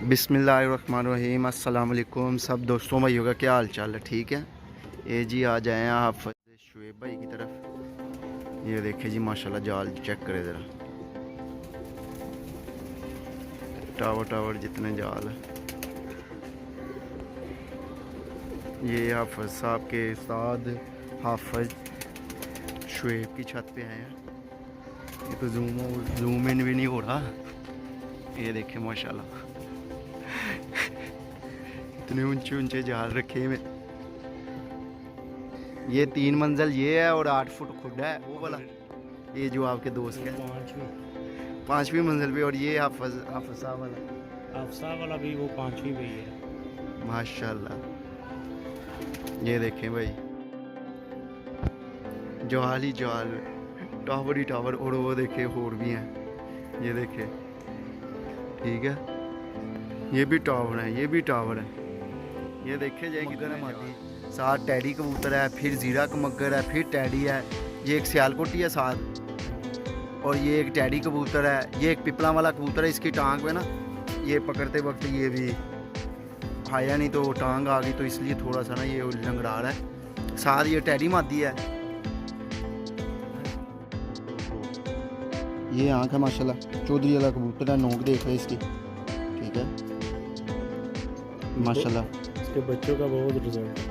बिस्मिल्लाहिर्रहमानिर्रहीम। अस्सलाम वालेकुम सब दोस्तों भाइयों का क्या हाल चाल है? ठीक है। ये जी आ जाए हैं आप शुएब भाई की तरफ। ये देखिए जी माशाल्लाह जाल चेक करें ज़रा, टावर टावर जितने जाल है। ये हाफिज साहब के साथ हाफिज शुएब की छत पे आए हैं। ये तो जूम इन भी नहीं हो रहा। ये देखिए माशाल्लाह इतने ऊंचे ऊंचे जाल रखे में। ये 3 मंजिल ये है और 8 फुट खुदा है वो वाला, ये जो आपके दोस्त का पाँचवीं मंजिल पे। और ये हाफिज साहब वाला, हाफसा वाला भी वो 5वीं पे ही है माशाल्लाह। ये देखें भाई जवाल ही जवाल, टावर ही टावर। और वो देखे और भी हैं, ये देखे। ठीक है, ये भी टावर है, ये भी टावर है। ये देखे जाए किधर है मादी। साथ टैडी कबूतर है, फिर जीरा कमगर है, फिर टैडी है, ये एक सियालकोटी है साथ। और ये एक टैडी कबूतर है, ये एक पिपला वाला कबूतर है। इसकी टांग पे ना ये पकड़ते वक्त ये भी आया नहीं तो टांग आ गई, तो इसलिए थोड़ा सा ना ये लंगड़ा रहा है। साथ ये टैडी मादी है। ये आँख है माशाल्लाह, चौधरी वाला कबूतर है। नोक देख रहे इसकी, ठीक है माशाल्लाह। इसके बच्चों का बहुत रिजल्ट है।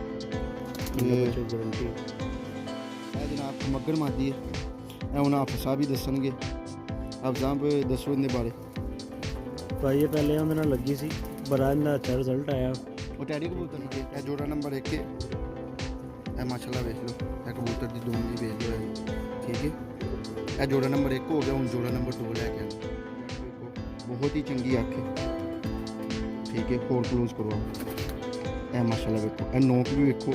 ये गारंटी जनाब मगर मादी है। हूँ आप साहब भी दसणगे, आप साहब दसो इनके बारे। भाई ये पहले ਉਹਦੇ ਨਾਲ ਲੱਗੀ ਸੀ, ਬੜਾ ਇਹਦਾ अच्छा रिजल्ट आया। वो टैडी कबूतर की है जोड़ा नंबर 1 है माशाल्लाह। देख लो ये कबूतर की दोनों ही भेज लो, ठीक है। यह जोड़ा नंबर 1 हो गया, हूँ जोड़ा नंबर 2 लैके आना। बहुत ही चंगी आँख है, ठीक है। होर क्लोज करो ए माशाल्लाह। वेखो ए नोक भी वेखो।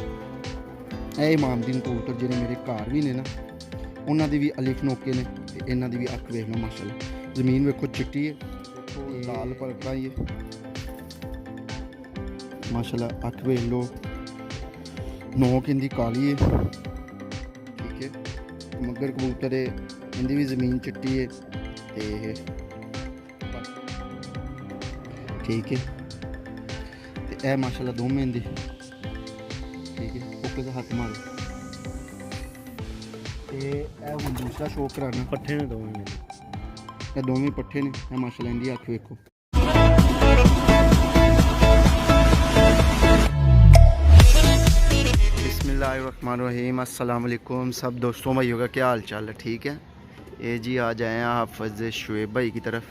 ए इमामदीन कबूतर जिहड़े मेरे घर भी ने ना, उन्होंने भी अलिफ नोके ने, इन्हों की भी अख वेख लो माशाल्लाह। जमीन वेखो चिट्टी है, लाल पलका ये माशाल्लाह। अख वेख लो, नोक इनकी काली है, ठीक है। मगर कबूतर है, इनकी भी जमीन चिट्टी है, ठीक है। तो यह माशाल्लाह दोवें इनकी, ठीक है। ओके से हाथ मारो। तो यह हूँ दूसरा शो कराना। पट्ठे ने दोवें ने, ये दोवें पट्ठे ने। यह माशाल्लाह इनकी अख वेखो। बिस्मिल्लाहिर्रहमानिर्रहीम। अस्सलाम वालेकुम सब दोस्तों भाइयों का क्या हाल चाल है? ठीक है। ये जी आ जाए हैं हाफिज शुएब भाई की तरफ।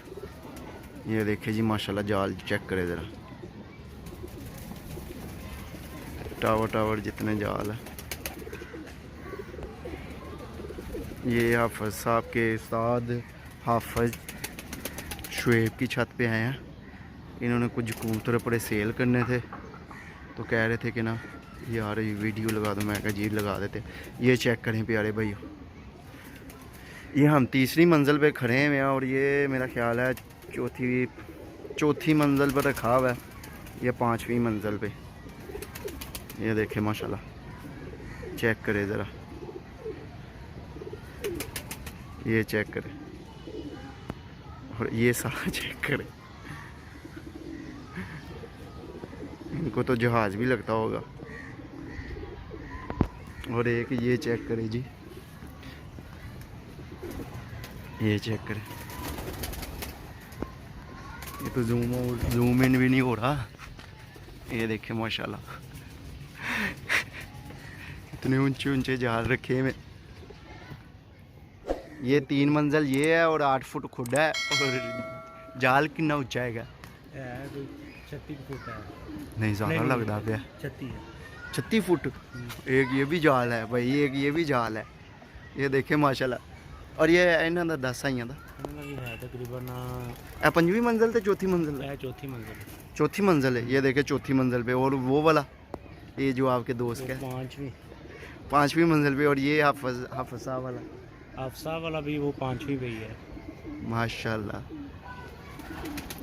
ये देखिए जी माशाल्लाह जाल चेक करें ज़रा, टावर टावर जितने जाल है। ये हाफिज साहब के साथ हाफिज शुएब की छत पे आए हैं। इन्होंने कुछ कबूतर अपने सेल करने थे, तो कह रहे थे कि ना यार ये वीडियो लगा दो। मैं कहा जी लगा देते। ये चेक करें प्यारे भाई, ये हम तीसरी मंजिल पे खड़े हैं और ये मेरा ख्याल है चौथी मंजिल पर रखा हुआ है, या 5वीं मंजिल पे। ये देखें माशाल्लाह, चेक करें ज़रा, ये चेक करें। और ये सारा चेक करें, इनको तो जहाज़ भी लगता होगा। और एक ये चेक करें जी, ये चेक करें। ये तो जूम इन भी नहीं हो रहा। ये देखें माशाल्लाह इतने ऊंचे ऊंचे जाल रखे में। ये 3 मंजिल ये है और 8 फुट खुदा है। और जाल कितना ऊंचा है? 36 फुट है। नहीं ज़्यादा लगता पे 36 फुट। एक ये भी जाल है भाई, एक ये भी जाल है। ये देखे माशाल्लाह। और ये इन्हों का 10 आइया का तकरीबन 5वीं मंजिल तो चौथी मंजिल है? चौथी मंजिल है। ये देखे चौथी मंजिल पे। और वो वाला ये जो आपके दोस्त का 5वीं मंजिल पे। और ये हाफिज साहब वाला, हाफसा वाला भी वो 5वीं पे ही है माशाल्लाह।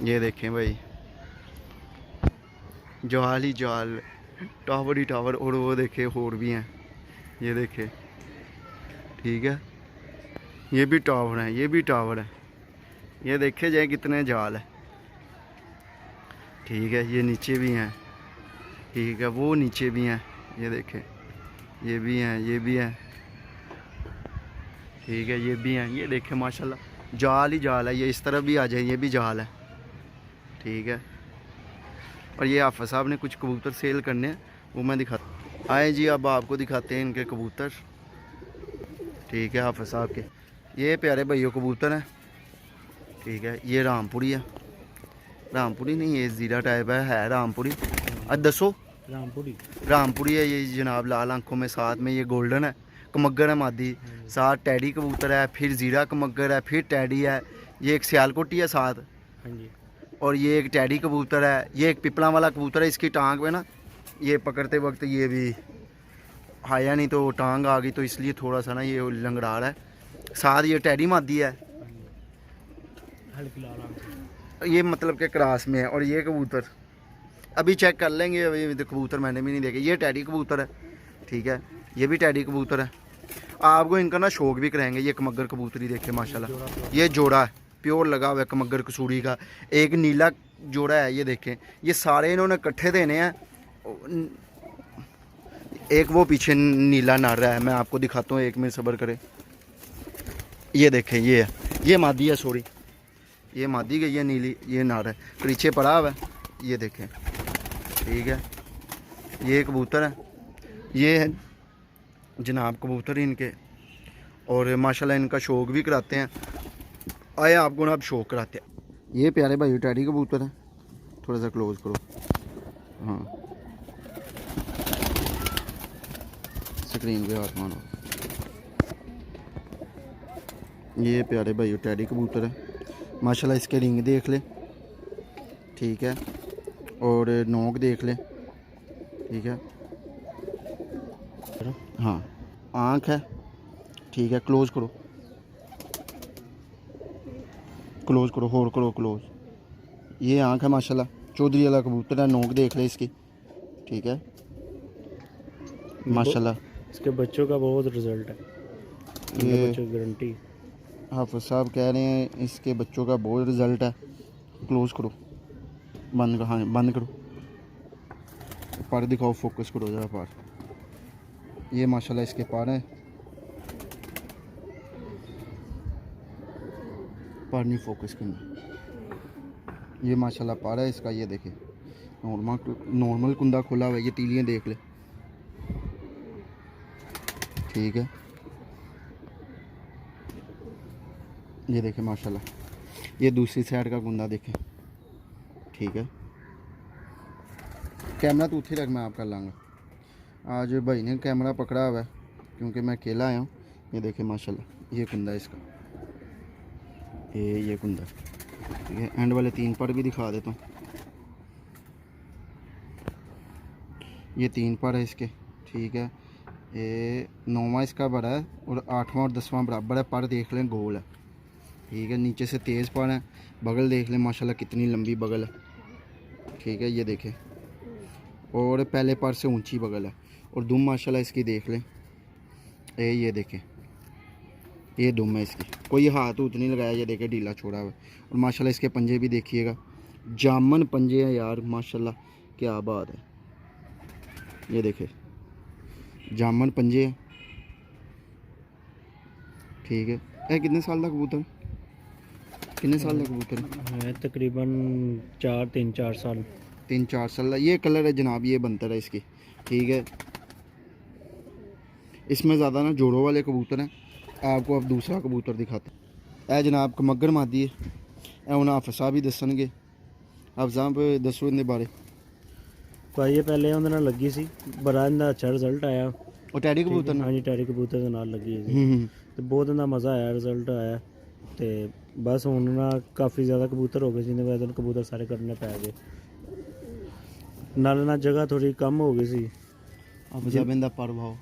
ये देखें भाई जवाल ही जवाल, टावर ही टावर। और वो देखे और भी हैं, ये देखे, ठीक है। ये भी टावर है, ये भी टावर है। ये देखे जाए कितने जाल है। ठीक है, ये नीचे भी हैं, ठीक है, वो नीचे भी हैं, ये देखें, ये भी हैं, ये भी हैं, ठीक है, ये भी हैं, ये देखें माशाल्लाह जाल ही जाल है, ये इस तरफ भी आ जाए, ये भी जाल है, ठीक है। और ये हाफिज़ साहब ने कुछ कबूतर सेल करने हैं, वो मैं दिखाता। आए जी, अब आपको दिखाते हैं इनके कबूतर, ठीक है, हाफिज़ साहब के ये प्यारे भाइयों कबूतर हैं, ठीक है। ये रामपुरी है, रामपुरी नहीं, ये ज़ीरा टाइप है रामपुरी। अब दसो, रामपुरी है ये जनाब, लाल आंखों में, साथ में ये गोल्डन है, कमग्गर है मादी, साथ टैडी कबूतर है, फिर ज़ीरा कमग्गर है, फिर टैडी है, ये एक सियालकोटी है साथ, हाँ जी, और ये एक टैडी कबूतर है, ये एक पिपला वाला कबूतर है। इसकी टांग पे ना, ये पकड़ते वक्त ये भी आया नहीं तो टांग आ गई, तो इसलिए थोड़ा सा ना ये लंगड़ा रहा है। साथ ये टैडी मादी है, हल्की लाल आंख। ये मतलब के क्रॉस में है। और ये कबूतर अभी चेक कर लेंगे, अभी तो कबूतर मैंने भी नहीं देखे। ये टैडी कबूतर है, ठीक है, ये भी टैडी कबूतर है। आपको इनका ना शौक भी कराएंगे। ये कमग्गर कबूतरी देखे माशाल्लाह, ये जोड़ा है, प्योर लगा हुआ है कमग्गर कसूरी का। एक नीला जोड़ा है, ये देखें, ये सारे इन्होंने इकट्ठे देने हैं। एक वो पीछे नीला नर रहा है, मैं आपको दिखाता हूँ, एक मिनट सब्र करें। ये देखें, ये है, ये मादी है, सॉरी, ये मादी गई है नीली, ये नर है, पीछे पड़ा हुआ है, ये देखें, ठीक है। ये कबूतर है, ये है जनाब कबूतर इनके, और माशाल्लाह इनका शौक भी कराते हैं। आए आपको ना अब शौक कराते हैं। ये प्यारे भाई टैडी कबूतर है, थोड़ा सा क्लोज करो, हाँ स्क्रीन पे हाथ मारो। ये प्यारे भाई टैडी कबूतर है माशाल्लाह, इसके रिंग देख ले, ठीक है, और नोक देख ले, ठीक है, हाँ आँख है, ठीक है, क्लोज करो, क्लोज करो, होर करो क्लोज। ये आँख है माशाल्लाह, चौधरी वाला कबूतर है, नोक देख ले इसकी, ठीक है माशाल्लाह। इसके बच्चों का बहुत रिजल्ट है, ये बच्चों की गारंटी। हाफिज़ साहब कह रहे हैं इसके बच्चों का बहुत रिजल्ट है। क्लोज करो, बंद करो, हाँ बंद करो, पर दिखाओ, फोकस करो जरा पर। ये माशाल्लाह इसके पर है, पर नहीं फोकस करना। ये माशाल्लाह पर है इसका, ये देखे नॉर्मल कुंदा खुला हुआ है, ये तीलियाँ देख ले, ठीक है, ये देखे माशाल्लाह। ये दूसरी साइड का कुंदा देखें, ठीक है। कैमरा तो उठी रख, मैं आप कर लाऊंगा। आज भाई ने कैमरा पकड़ा हुआ है क्योंकि मैं अकेला आया हूँ। ये देखे माशाल्लाह, ये कुंदा इसका, ये कुंदा, ठीक है। एंड वाले 3 पर भी दिखा देता हूँ, ये 3 पर है इसके, ठीक है। ये 9वां इसका बड़ा है और 8वां और 10वां बराबर है। पर देख लें गोल है, ठीक है, नीचे से तेज़ पर है। बगल देख लें माशाल्लाह कितनी लंबी बगल है, ठीक है, ये देखें, और पहले पर से ऊंची बगल है। और दुम माशाल्लाह इसकी देख लें, ये देखें, ये दुम है इसकी, कोई हाथ उत नहीं लगाया, ये देखें ढीला छोड़ा हुआ है। और माशाल्लाह इसके पंजे भी देखिएगा, जामन पंजे हैं यार माशाल्लाह, क्या बात है। ये देखें जामन पंजे हैं, ठीक है। ये कितने साल का कबूतर, कितने साल का कबूतर है? तकरीबन 3-4 साल। 3-4 साल। ये कलर है जनाब, ये बनता है इसकी, ठीक है। इसमें ज़्यादा ना जोड़ों वाले कबूतर हैं। आपको अब दूसरा कबूतर दिखाते हैं। ए जनाब कमग्गर मादी है, ए उन्हें हाफिज़ साहब ही दसणगे। हाफिज़ साहब दसो इनके बारे। भाई ये पहले उन्होंने लगी सी, बड़ा इनका अच्छा रिजल्ट आया। और टैडी कबूतर हाँ जी, टैडी कबूतर के नाल लगी है, तो बहुत इनका मज़ा आया, रिजल्ट आया। तो बस हुण ना काफ़ी ज़्यादा कबूतर हो गए, जिन्हें वजह से कबूतर सारे कटने पै गए। नाल ना जगह थोड़ी कम हो गई सी। हाफिज़ साहब इनका पर भाव,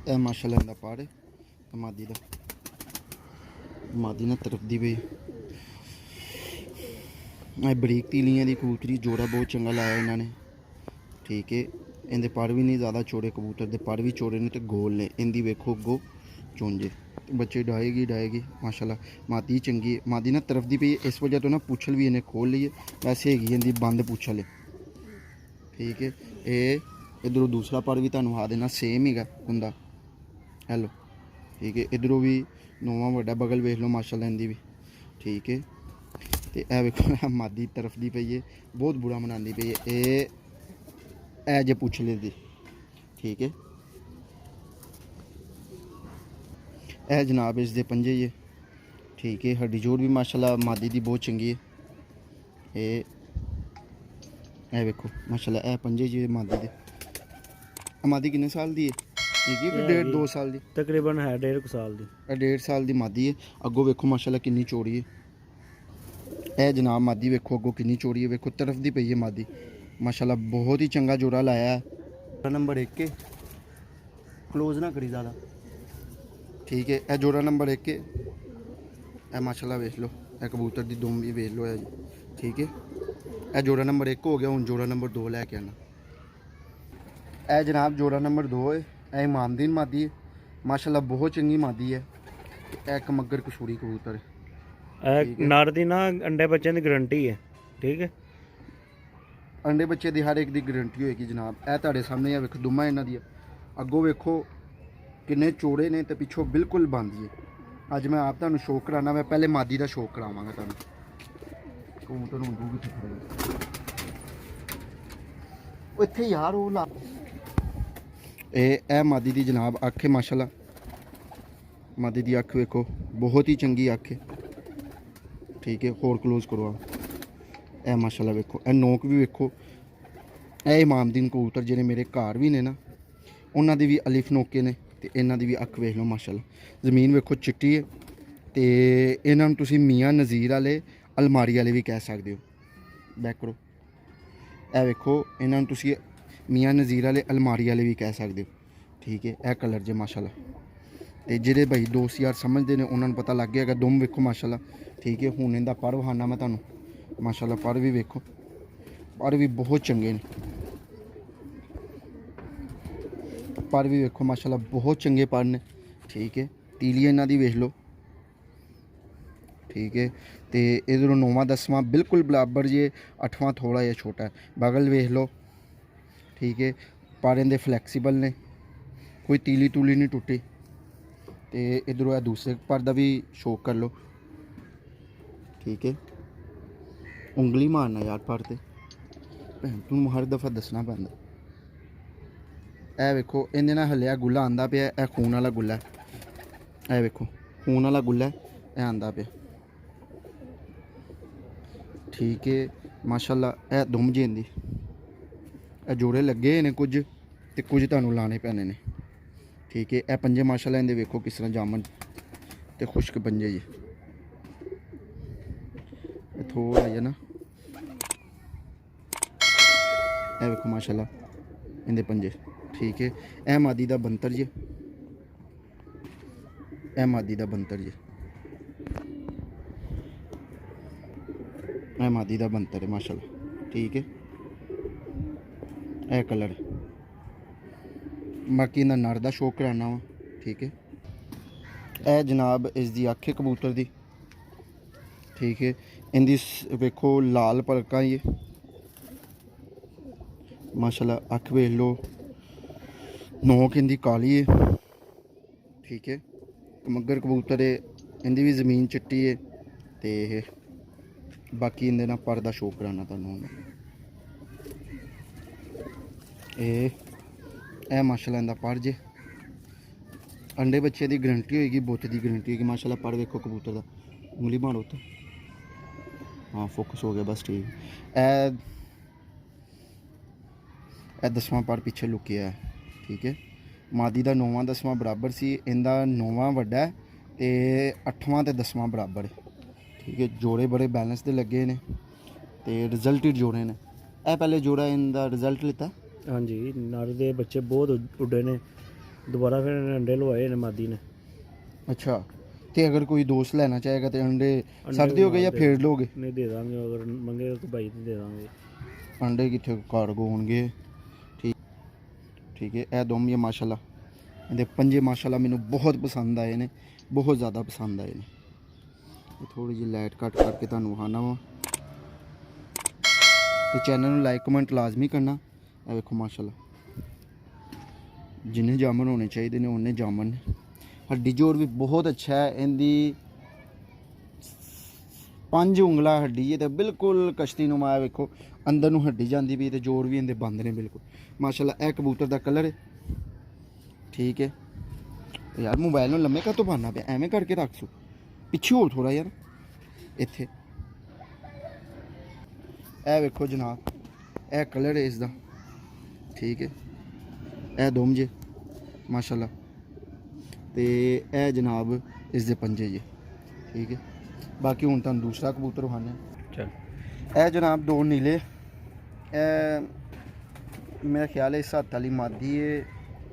ए माशाल्लाह इनका पर है मादी दा, मादी ने तरफ दी पई। बरीक तीलियां दी कबूतरी, जोड़ा बहुत चंगा लाया इन्होंने, ठीक है। इनके पर भी नहीं ज़्यादा चौड़े, कबूतर के पर भी चौड़े ने तो गोल ने। इनकी वेखो गो चुंज, ਬੱਚੇ ਡਾਏਗੀ ਮਾਸ਼ਾਅੱਲਾ। ਮਾਦੀ ਚੰਗੀ, ਮਾਦੀ ਨਾ ਤਰਫਦੀ ਪਈ ਇਸ ਵਜ੍ਹਾ ਤੋਂ ਨਾ ਪੁੱਛਲ ਵੀ ਇਹਨੇ ਖੋਲ ਲਈ ਹੈ, ਵੈਸੇ ਹੈਗੀ ਇਹਦੀ ਬੰਦ ਪੁੱਛਲ ਹੈ। ਠੀਕ ਹੈ, ਇਹ ਇਧਰੋਂ ਦੂਸਰਾ ਪਰ ਵੀ ਤੁਹਾਨੂੰ ਆ ਦੇਣਾ ਸੇਮ ਹੀਗਾ ਹੁੰਦਾ। ਹੈਲੋ ਠੀਕ ਹੈ, ਇਧਰੋਂ ਵੀ ਨੌਵਾਂ ਵੱਡਾ ਬਗਲ ਵੇਖ ਲਓ ਮਾਸ਼ਾਅੱਲਾ ਇਹਦੀ ਵੀ। ਠੀਕ ਹੈ, ਤੇ ਇਹ ਵੇਖੋ ਮਾਦੀ ਤਰਫਦੀ ਪਈ ਹੈ, ਬਹੁਤ ਬੁਰਾ ਮਨਾਉਂਦੀ ਪਈ ਹੈ ਇਹ ਜੇ ਪੁੱਛ ਲੈਂਦੀ। ਠੀਕ ਹੈ, ਇਹ ਜਨਾਬ ਇਸ ਦੇ ਪੰਜੇ ਜੇ। ਠੀਕ ਹੈ, ਹੱਡੀ ਜੋੜ ਵੀ ਮਾਸ਼ਾਅੱਲਾ ਮਾਦੀ ਦੀ ਬਹੁਤ ਚੰਗੀ ਹੈ। ਇਹ ਵੇਖੋ ਮਾਸ਼ਾਅੱਲਾ ਇਹ ਪੰਜੇ ਜੇ ਮਾਦੀ ਦੇ। ਮਾਦੀ ਕਿੰਨੇ ਸਾਲ ਦੀ ਹੈ? ਹੈਗੀ ਵੀ 1.5-2 ਸਾਲ ਦੀ ਤਕਰੀਬਨ ਹੈ, 1.5 ਸਾਲ ਦੀ। ਇਹ 1.5 ਸਾਲ ਦੀ ਮਾਦੀ ਹੈ। ਅੱਗੋਂ ਵੇਖੋ ਮਾਸ਼ਾਅੱਲਾ ਕਿੰਨੀ ਚੌੜੀ ਹੈ। ਇਹ ਜਨਾਬ ਮਾਦੀ ਵੇਖੋ ਅੱਗੋਂ ਕਿੰਨੀ ਚੌੜੀ ਹੈ, ਵੇਖੋ ਤਰਫ ਦੀ ਪਈ ਹੈ ਮਾਦੀ ਮਾਸ਼ਾਅੱਲਾ। ਬਹੁਤ ਹੀ ਚੰਗਾ ਜੋੜਾ ਲਾਇਆ ਹੈ। ਨੰਬਰ 1 ਕਲੋਜ਼ ਨਾ ਕਰੀ ज़्यादा। ठीक है, यह जोड़ा नंबर 1 है माशाल्लाह वेख लो, यह कबूतर की दुम भी वेख लो है जी। ठीक है, यह जोड़ा नंबर 1 हो गया। हूँ जोड़ा नंबर 2 लैके आना। यह जनाब जोड़ा नंबर 2 है। यह इमामदीन मादी है माशाल्लाह, बहुत चंगी मादी है। यह एक मगर कसूरी कबूतर है। नर दी ना अंडे बच्चे की गारंटी है। ठीक है, अंडे बच्चे की हर एक की गारंटी होएगी जनाब। यह तुहाडे सामने है, वेखो दुमा इन्हां दी। अगों वेखो किन्ने चौड़े ने, तो पिछों बिल्कुल बंद जी। अज मैं आप तुहानूं शौक कराना, मैं पहले मादी का शौक करावांगा तुहानूं। कबूतर हुण दूर कित्थे खड़े इत्थे यार वो ला। ए मादी दी जनाब अख है माशाल्लाह। मादी दी अख वेखो बहुत ही चंगी अख है। ठीक है, होर क्लोज करो। ए माशाल्लाह वेखो, ए नोक भी वेखो। ए इमामदीन कबूतर जिहड़े मेरे घर भी ने ना, उन्हां दे भी अलिफ नोके ने, ते इन्हां दी भी अख वेख लो माशाल्लाह। ज़मीन वेखो चिट्टी है, ते इन्हां नूं तुसीं मियाँ नज़ीर वाले अलमारी वाले भी कह सकदे हो। बैक करो, ए वेखो इन्हां नूं तुसीं मियाँ नज़ीर वाले अलमारी वाले भी कह सकदे हो। ठीक है, ए कलर जे माशाल्लाह। ते जेह्ड़े भाई दोस्त यार समझदे ने उन्हां नूं पता लग गया। दुम वेखो माशाल्लाह। ठीक है, हुण इहदा पर वहाना मैं तुहानूं माशाल्लाह। पर भी वेखो, पर भी बहुत चंगे ने। पर भी वेखो माशाल्लाह बहुत चंगे पर ने। ठीक है, तीली इन्हां दी वेख लो। ठीक है, तो इधरों 9वां 10वां बिल्कुल बराबर जे, 8वां थोड़ा जिहा छोटा है। बगल वेख लो। ठीक है, पर इहदे फ्लैक्सीबल ने, कोई तीली तूली नहीं टुटी। तो इधरों यह दूसरे पर का भी शौक कर लो। ठीक है, उंगली मारना यार पर ते भैन तू हर दफ़ा दसना पैंदा। ए वेखो इहदे नाल हल्ले गुल्ला आंदा पिया, ए खून वाला गुल्ला है। ए वेखो खून वाला गुल्ला है, ए आंदा पिया। ठीक है माशाल्लाह, ए दुम जेंदी। ए जोड़े लगे ने कुछ, ते कुछ तुहानूं लाने पैने ने। ठीक है, ए पंजे माशाल्लाह इहदे वेखो किस तरह जामन ते खुश्क पंजे जी। थोड़ा जिहा ना ए वेखो माशाल्लाह इहदे पंजे। ठीक है, ए मादी दा बंतर जे, ए मादी दा बंतर जे, ए मादी दा बंतर है माशाल्लाह। ठीक है, ए कलर बाकी इन्दा नर दा शौक कराना वा। ठीक है, ए जनाब इसकी अख है कबूतर दी। ठीक है, इंदी वेखो लाल पलकां ये माशाल्लाह। अख वेख लो, नोक इंदी काली है। ठीक है, मगर कबूतर है, इंदी भी ज़मीन चिट्टी है। ते बाकी इंदे ना पर दा शौक कराना तुहानूं। ए माशाल्लाह इंदा पर जे। अंडे बच्चे की गारंटी होएगी, बुत की गारंटी होएगी माशाल्लाह। पर वेखो कबूतर दा, उंगली मारो तो हाँ फोकस हो गया बस। ठीक है, ए 10वां पर पीछे लुकिया है। ठीक है, मादी का 9वां 10वां बराबर सी, इंदा 9वां वड्डा है, ते 8वां ते 10वां बराबर है। ठीक है, जोड़े बड़े बैलेंस दे लगे ने, ते रिजल्टेड जोड़े ने। ए पहले जोड़ा इंदा रिजल्ट लेता। हाँ जी, नर दे बच्चे बहुत उड्डे ने, दोबारा फिर अंडे लवाए ने मादी ने। अच्छा, तो अगर कोई दोस्त लेना चाहेगा तो अंडे सर्दी हो गए या फेर लोगे? नहीं दे देंगे, अगर मंगेगा तो भाई तो दे देंगे। अंडे कितने कारगो होंगे। ठीक ठीक है, ए दोम ये माशाल्लाह इहदे पंजे माशाल्लाह मैनू बहुत पसंद आए ने। बहुत ज़्यादा पसंद आए ने। थोड़ी जी लाइट कट करके तुहानू विखाना वा। तो चैनल में लाइक कमेंट लाजमी करना। ए देखो माशाल्लाह जिन्हें जामन होने चाहिए ने उन्हें जामन ने। हड्डी जोड़ भी बहुत अच्छा है इनकी 5 उंगला हड्डी है तो बिल्कुल कश्ती नुमा है। वेखो अंदर नूं हड्डी जाती भी तो जोड़ भी इनके बंद ने बिल्कुल माशाल्लाह। यह कबूतर का कलर है ठीक है। तो यार मोबाइल में लम्मे तो पाना पे एवें करके रख सो पिछे हो थोड़ा यार इत्थे। ए वेखो जनाब यह कलर है इसका ठीक है। यह दुम जे माशाल्लाह। तो यह जनाब इसके पंजे जे ठीक है। बाकी हूँ तुम दूसरा कबूतर विखाने। चल यह जनाब 2 नीले मेरा ख्याल है इस हत्थ वाली मादी है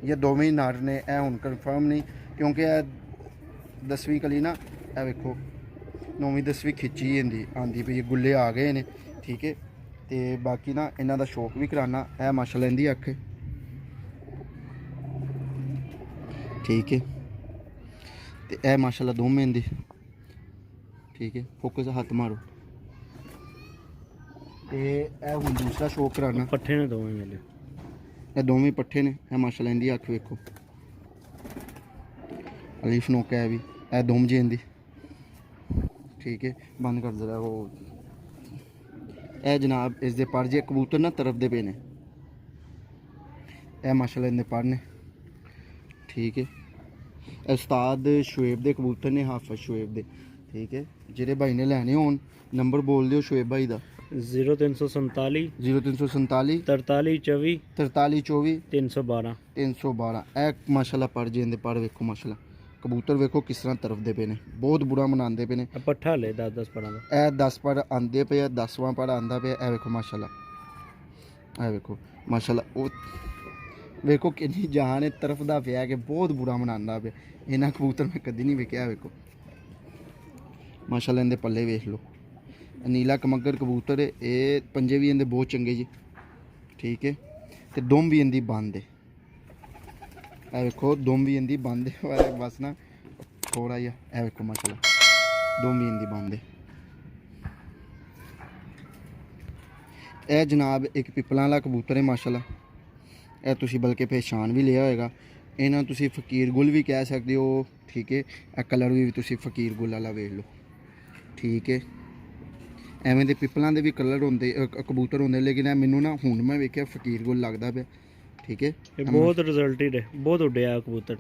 या दोवें ही नर ने। यह हूँ कन्फर्म नहीं क्योंकि यह 10वीं कली ना यह वेखो 9वीं 10वीं खिंची आंदी पई गुल्ले आ गए ने ठीक है। तो बाकी ना इन्हों का शौक भी कराना। यह माशाल्लाह इनकी अख ठीक है। तो यह माशाल्लाह दोवें इनकी ठीक है। फोकस हाथ मारो। तो यह हूँ दूसरा शौक कराना। पट्ठे ने दोवें मेले ये दोवें पट्ठे ने। यह माशाल्लाह इनकी अख वेखो अलीफ नोका है भी यह दुम जी इनकी ठीक है। बंद कर जरा वो। यह जनाब इसके पर जे कबूतर ना तरफदे पे ने। यह माशाल्लाह इनके पर ने ठीक है। उस्ताद शुएब दे कबूतर ने हाफिज शुएब दे ठीक है। जेह्ड़े भाई ने लैने होन नंबर बोल दिओ शुएब भाई दा 0347 0347 43 24 43 24 312 312। ए माशाल्लाह पर जे इंदे पर वेखो माशाल्लाह कबूतर वेखो किस तरह तरफदे पे ने बहुत बुरा मनाते पे ने। पट्ठा ले 10 पड़ा ए 10 पर आंदे पे 10वां पर आंदा पे। ए वेखो माशाल्लाह ए वेखो माशाल्लाह ओ वेखो कितनी जान है तरफदा पिया कि बहुत बुरा मनांदा पे। इन्हां कबूतर मैं कदी नहीं वेख्या वेखो माशाल्लाह। इनके पल्ले वेख लो नीला कमगर कबूतर है। ये पंजे भी इनके बहुत चंगे जी ठीक है। तो दुम भी इनकी बंद है। ए वेखो दुम भी इनकी बंद है बस ना थोड़ा जा। ए वेखो माशाल्लाह दुम भी इनकी बंद है। यह जनाब एक पिपलां वाला कबूतर है माशाल्लाह। यह तुसी बल्कि पहचान भी लिया होएगा। इन्हां तुसी फकीर गुल भी कह सकते हो ठीक है। यह कलर भी तुसी फकीर गुल वाला वेख लो ठीक है। एवें दे पिपलां दे भी कलर होंदे कबूतर होंदे लेकिन मैनू ना हुण मैं वेख्या फकीर गुल लगदा पिया ठीक है। बहुत रिजल्टेड है बहुत उड्डिया कबूतर।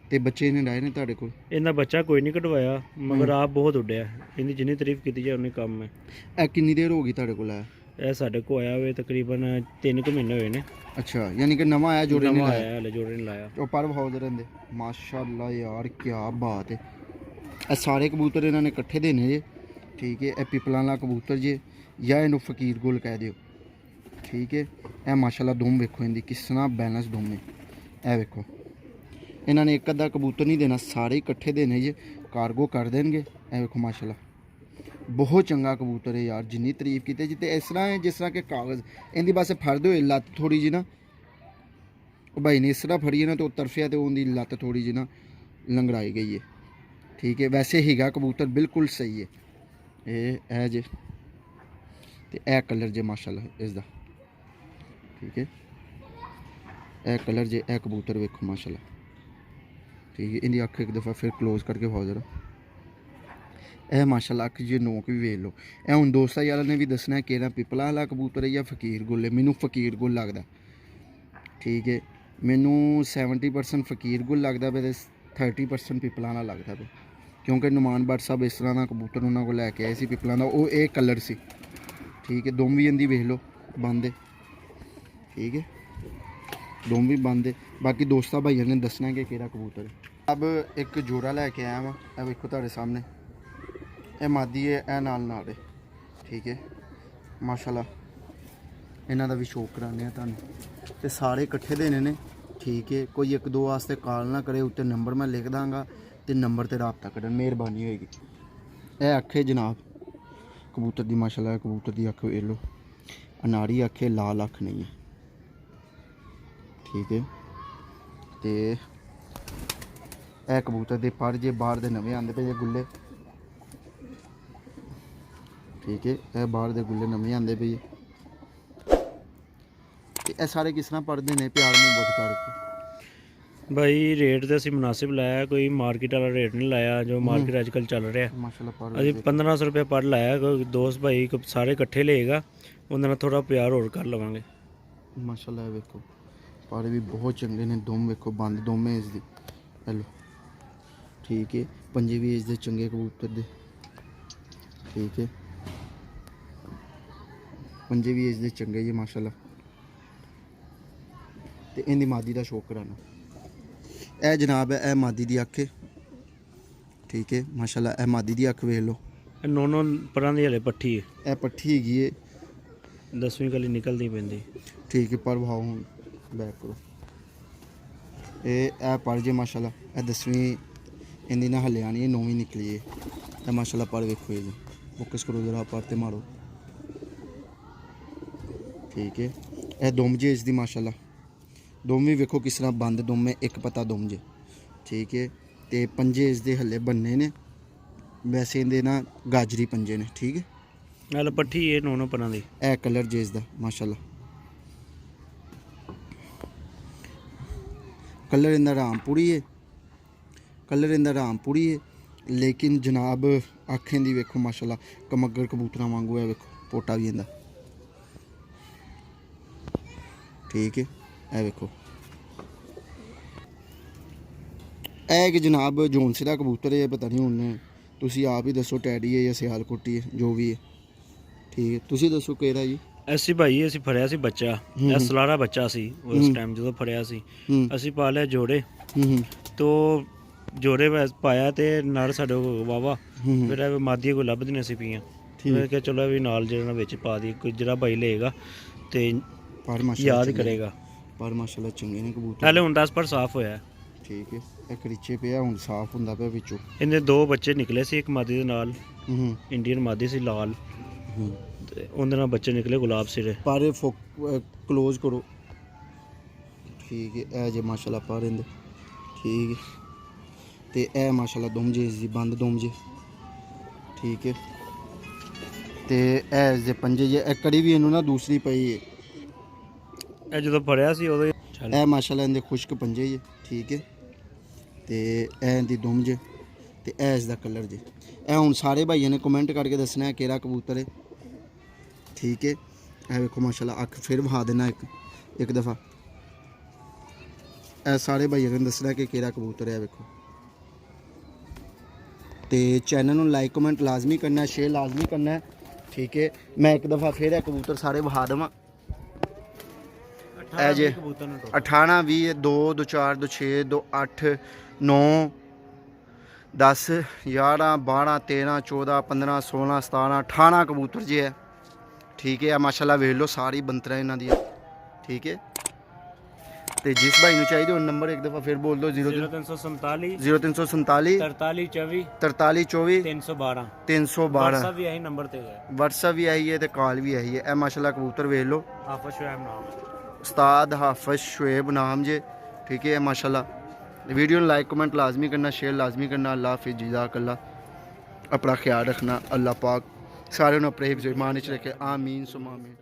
ते बच्चे ने डाए ने तुहाडे कोल। इन्दा बच्चा कोई नहीं कटवाया मगर आप बहुत उड्डिया इनकी जिन्नी तारीफ की जाए उन्नी कम है। ए किन्नी देर हो गई तुहाडे कोल आया? यह साढ़े को आया हुए तकरीबन 3 महीने हुए ने। अच्छा यानी कि नवा आया जोड़े ने नवा लाया। आया हले जोड़े ने लाया। तो पर भाव दे रहिंदे माशाल्लाह यार क्या बात है। ए सारे कबूतर इन्होंने इकट्ठे देने जे ठीक है। ए पिपलां वाला कबूतर जे या इनू फकीर गुल कह दियो ठीक है। ए माशाल्लाह दुम वेखो इनकी किस तरह बैलेंस दुम ने। ए वेखो इन्होंने एक अद्धा कबूतर नहीं देना सारे इकट्ठे देने जे कार्गो कर देंगे। ए वेखो माशाल्लाह बहुत चंगा कबूतर है यार जिन्नी तारीफ की जिते इस तरह है जिस तरह के कागज़ इनकी बस फड़दे हुए लत्त थोड़ी जी ना भाई ने इस तरह फड़ी ना तो तरफिया तो उनकी लत्त थोड़ी जी ना लंगड़ाई गई है ठीक है। वैसे हीगा कबूतर बिल्कुल सही है। ये है जे ते ए कलर जे माशाल्लाह इसका ठीक है। ए कलर जे ए कबूतर वेखो माशाल्लाह ठीक है। इनकी अख एक दफ़ा फिर क्लोज करके खाओ जरा। ए माशाल्लाह अख जी नोक भी वेख लो। ए हुण दोस्तां यारां ने भी दसना कि पिपला वाला कबूतर है या फकीर गुल है। मैनू फकीर गुल लगदा ठीक है। मैनू 70% फकीर गुल लगदा पे 30% पिपला वाला लगदा पे क्योंकि नुमान भट्ट साहब इस तरह का कबूतर उन्होंने को लैके आए सी पिपला का वो एक कलर सी ठीक है। दुम भी इनकी वेख लो बंद है ठीक है। दुम भी बंद है। बाकी दोस्तां भाइयों ने दसना कि केड़ा कबूतर है। अब एक जोड़ा लैके आया वा ए वेखो तुहाडे सामने ए मादी है ए नाल नाल है ठीक है माशाल्लाह। इन्हां दा भी शौक कराने तुहानूं ते सारे इकट्ठे देने ने ठीक है। कोई एक दो वास्ते कॉल ना करे उत्ते नंबर मैं लिख दांगा ते नंबर ते रब्ता करन मेहरबानी होएगी। ए अख है जनाब कबूतर दी माशाल्लाह कबूतर दी अख वेख लो अनाड़ी अख है लाल अख नहीं है ठीक है। ते ਇਹ ਕਬੂਤਰ ਦੇ ਪਰ ਜੇ ਬਾਹਰ ਦੇ ਨਵੇਂ ਆਉਂਦੇ ਪਏ ਜੇ ਗੁੱਲੇ, ਠੀਕ ਹੈ। ਇਹ ਬਾਹਰ ਦੇ ਗੁੱਲੇ ਨਵੇਂ ਆਉਂਦੇ ਪਏ ਤੇ ਇਹ ਸਾਰੇ ਕਿਸ ਤਰ੍ਹਾਂ ਪੜਦੇ ਨੇ ਪਿਆਰ ਮੁਹੱਬਤ ਕਰਕੇ? ਭਾਈ ਰੇਟ ਤੇ ਅਸੀਂ ਮੁਨਾਸਿਬ ਲਾਇਆ, ਕੋਈ ਮਾਰਕੀਟ ਵਾਲਾ ਰੇਟ ਨਹੀਂ ਲਾਇਆ ਜੋ ਮਾਰਕੀਟ ਅੱਜ ਕੱਲ੍ਹ ਚੱਲ ਰਿਹਾ। ਮਾਸ਼ਾਅੱਲਾ ਪਰ ਅਸੀਂ 1500 ਰੁਪਏ ਪਰ ਲਾਇਆ, ਕੋਈ ਦੋਸਤ ਭਾਈ ਸਾਰੇ ਇਕੱਠੇ ਲਏਗਾ ਉਹਦੇ ਨਾਲ ਥੋੜਾ ਪਿਆਰ ਹੋਰ ਕਰ ਲਵਾਂਗੇ। ਮਾਸ਼ਾਅੱਲਾ ਇਹ ਵੇਖੋ ਪਰ ਵੀ ਬਹੁਤ ਚੰਗੇ ਨੇ, ਦੁਮ ਵੇਖੋ ਬੰਦ ਦੁਮ ਹੈ ਇਸ ਦੀ, ਹੈਲੋ ਠੀਕ ਹੈ। ਪੰਜੇ ਵੀ ਇਸ ਦੇ ਚੰਗੇ ਕਬੂਤਰ ਦੇ, ਠੀਕ ਹੈ। ਪੰਜੇ ਵੀ ਇਸ ਦੇ ਚੰਗੇ ਜੀ ਮਾਸ਼ਾਅੱਲਾ। ਤੇ ਇਹਦੀ ਮਾਦੀ ਦਾ ਸ਼ੌਕ ਕਰਾਣਾ। ਇਹ ਜਨਾਬ ਹੈ, ਇਹ ਮਾਦੀ ਦੀ ਅੱਖ ਹੈ, ਠੀਕ ਹੈ ਮਾਸ਼ਾਅੱਲਾ। ਇਹ ਮਾਦੀ ਦੀ ਅੱਖ ਵੇਖ ਲਓ, ਇਹ ਨੌ ਪਰਾਂ ਦੀ ਹਲੇ ਪੱਠੀ ਹੈ, ਇਹ ਪੱਠੀ ਹੈਗੀ ਹੈ 10ਵੀਂ ਕਲੀ ਨਿਕਲਦੀ ਪੈਂਦੀ, ਠੀਕ ਹੈ। ਪਰ ਭਾਓ ਹੁਣ ਬੈਕ ਕਰੋ, ਇਹ ਪਰ ਜੇ ਮਾਸ਼ਾਅੱਲਾ। ਇਹ 10ਵੀਂ ਇਹਦੀ ਨਾ ਹਲੇ ਆਣੀ ਹੈ, 9ਵੀਂ ਨਿਕਲੀ ਹੈ। ਇਹ ਮਾਸ਼ਾਅੱਲਾ ਪਰ ਵੇਖੋ ਇਹ ਜੀ, ਫੋਕਸ ਕਰੋ ਜਰਾ ਪਰ ਤੇ ਮਾਰੋ, ਠੀਕ ਹੈ। ਇਹ ਦੁਮ ਜੇ ਇਸ ਦੀ ਮਾਸ਼ਾਅੱਲਾ, ਦੁਮ ਵੀ ਵੇਖੋ ਕਿਸ ਤਰ੍ਹਾਂ ਬੰਦ ਦੁਮ ਹੈ, ਇੱਕ ਪਤਾ ਦੁਮ ਜੇ, ਠੀਕ ਹੈ। ਤੇ ਪੰਜੇ ਇਸ ਦੇ ਹੱਲੇ ਬੰਨੇ ਨੇ, ਵੈਸੇ ਇਹਦੇ ਨਾ ਗਾਜਰੀ ਪੰਜੇ ਨੇ, ਠੀਕ ਹੈ। ਨਾਲ ਪੱਠੀ ਹੈ ਨੌ ਪਰਾਂ ਦੀ। ਇਹ ਕਲਰ ਜੇ ਇਸ ਦਾ ਮਾਸ਼ਾਅੱਲਾ, ਕਲਰ ਇਹਦਾ ਰਾਮਪੁਰੀ ਹੈ, ਕਲਰ ਇਹਦਾ ਰਾਮਪੁਰੀ ਹੈ। ਲੇਕਿਨ ਜਨਾਬ ਅੱਖਾਂ ਦੀ ਵੇਖੋ ਮਾਸ਼ਾਅੱਲਾ ਕਮੱਗਰ ਕਬੂਤਰਾਂ ਵਾਂਗੂ ਹੈ, ਵੇਖੋ ਪੋਟਾ ਵੀ ਇਹਦਾ, ਠੀਕ ਹੈ। ਇਹ ਵੇਖੋ ਇਹ ਕਿ ਜਨਾਬ ਜੌਂਸੀ ਦਾ ਕਬੂਤਰ ਹੈ, ਪਤਾ ਨਹੀਂ ਹੁਣ ਤੁਸੀਂ ਆਪ ਹੀ ਦੱਸੋ ਟੈਡੀ ਹੈ ਜਾਂ ਸਿਆਲਕੋਟੀ ਹੈ, ਜੋ ਵੀ ਹੈ, ਠੀਕ ਹੈ। ਤੁਸੀਂ ਦੱਸੋ ਕਿਹੜਾ ਜੀ? ਅਸੀਂ ਭਾਈ ਅਸੀਂ ਫੜਿਆ ਸੀ ਬੱਚਾ, ਇਹ ਸਲਾਰਾ ਬੱਚਾ ਸੀ ਉਸ ਟਾਈਮ ਜਦੋਂ ਫੜਿਆ ਸੀ। ਅਸੀਂ ਪਾ ਲਿਆ ਜੋੜੇ, ਤੋ ਜੋੜੇ ਪਾਇਆ ਤੇ ਨਾਲ ਸਾਡੇ ਵਾਵਾ, ਫਿਰ ਇਹ ਮਾਦੀਆਂ ਕੋਈ ਲੱਭਦੀਆਂ ਸੀ ਪਈਆਂ, ਫਿਰ ਕਿਹਾ ਚਲੋ ਵੀ ਨਾਲ ਜਿਹੜਾ ਵਿੱਚ ਪਾ ਦੀ, ਕੋਈ ਜਿਹੜਾ ਭਾਈ ਲਏਗਾ ਤੇ ਪਰ ਯਾਦ ਕਰੇਗਾ। ਪਰ ਮਾਸ਼ਾਅੱਲਾ ਚੰਗੇ ਨੇ ਕਬੂਤਰ, ਹਲੇ ਹੁਣ 10 ਪਰ ਸਾਫ਼ ਹੋਇਆ, ਠੀਕ ਹੈ। ਇਹ ਕਰੀਚੇ ਪਿਆ ਹੁਣ ਸਾਫ਼ ਹੁੰਦਾ ਪਿਆ ਵਿੱਚੋਂ। ਇਹਦੇ ਦੋ ਬੱਚੇ ਨਿਕਲੇ ਸੀ, ਇੱਕ ਮਾਦੀ ਦੇ ਨਾਲ ਇੰਡੀਅਨ ਮਾਦੀ ਸੀ ਲਾਲ, ਤੇ ਉਹਦੇ ਨਾਲ ਬੱਚੇ ਨਿਕਲੇ ਗੁਲਾਬ ਸਿਰੇ। ਪਰ ਕਲੋਜ਼ ਕਰੋ, ਠੀਕ ਹੈ। ਇਹ ਜੇ ਮਾਸ਼ਾਅੱਲਾ ਪਰ ਇਹਦੇ, ਠੀਕ ਹੈ। ਤੇ ਇਹ ਮਾਸ਼ਾਅੱਲਾ ਦੁਮ ਜੇ ਇਸ ਦੀ ਬੰਦ ਦੁਮ ਜੇ, ਠੀਕ ਹੈ। ਤੇ ਇਹ ਇਸ ਦੇ ਪੰਜੇ ਜੇ, ਇਹ ਕੜੀ ਵੀ ਇਹਨੂੰ ਨਾ ਦੂਸਰੀ ਪਈ ਹੈ। ਇਹ ਜਦੋਂ ਫੜਿਆ ਸੀ ਉਦੋਂ ਇਹ ਮਾਸ਼ਾਅੱਲਾ ਇਹਦੇ ਖੁਸ਼ਕ ਪੰਜੇ ਜੇ, ਠੀਕ ਹੈ। ਤੇ ਇਹ ਦੀ ਦੁਮ ਜੇ, ਤੇ ਇਹ ਇਸ ਦਾ ਕਲਰ ਜੇ। ਇਹ ਹੁਣ ਸਾਰੇ ਭਾਈਆਂ ਨੇ ਕਮੈਂਟ ਕਰਕੇ ਦੱਸਣਾ ਹੈ ਕਿਹੜਾ ਕਬੂਤਰ ਹੈ, ਠੀਕ ਹੈ। ਇਹ ਵੇਖੋ ਮਾਸ਼ਾਅੱਲਾ ਅੱਖ ਫਿਰ ਵਹਾ ਦੇਣਾ ਇੱਕ ਦਫਾ। ਇਹ ਸਾਰੇ ਭਾਈਆਂ ਨੇ ਦੱਸਣਾ ਕਿ ਕਿਹੜਾ ਕਬੂਤਰ ਹੈ, ਵੇਖੋ। ਤੇ ਚੈਨਲ ਨੂੰ ਲਾਈਕ ਕਮੈਂਟ ਲਾਜ਼ਮੀ ਕਰਨਾ, ਸ਼ੇਅਰ ਲਾਜ਼ਮੀ ਕਰਨਾ, ਠੀਕ ਹੈ। ਮੈਂ ਇੱਕ ਦਫਾ ਫਿਰ ਇਹ ਕਬੂਤਰ ਸਾਰੇ ਵਹਾ ਦੇਵਾਂ। ਇਹ ਜੇ 18 20 2 2 4 2 6 2 8 9 10 11 12 13 14 15 16 17 18 ਕਬੂਤਰ ਜੇ ਹੈ, ਠੀਕ ਹੈ। ਮਾਸ਼ਾਅੱਲਾ ਵੇਖ ਲਓ ਸਾਰੀ ਬੰਤਰਾ ਇਹਨਾਂ ਦੀ, ਠੀਕ ਹੈ। ਤੇ ਜਿਸ ਭਾਈ ਨੂੰ ਚਾਹੀਦੇ ਉਹ ਨੰਬਰ ਇੱਕ ਦਫਾ ਫਿਰ ਬੋਲ ਦਿਓ, 0347 0347 43 24 43 24 312 312। WhatsApp ਵੀ ਇਹੀ ਨੰਬਰ ਤੇ ਹੈ, WhatsApp ਵੀ ਆਈ ਹੈ ਤੇ ਕਾਲ ਵੀ ਆਈ ਹੈ। ਇਹ ਮਾਸ਼ਾਅੱਲਾ ਕਬੂਤਰ ਵੇਖ ਲਓ, ਹਾਫਿਜ਼ ਸ਼ੁਐਬ ਨਾਮ, ਉਸਤਾਦ ਹਾਫਿਜ਼ ਸ਼ੁਐਬ ਨਾਮ ਜੇ, ठीक है माशाल्लाह। वीडियो लाइक कमेंट लाजमी करना, शेयर लाजमी करना। अल्लाह हाफिज़, जज़ाकल्लाह। अपना ख्याल रखना। अल्लाह पाक सारे अपने हिफ्ज़ ईमान च रखे। आमीन सुमा आमीन।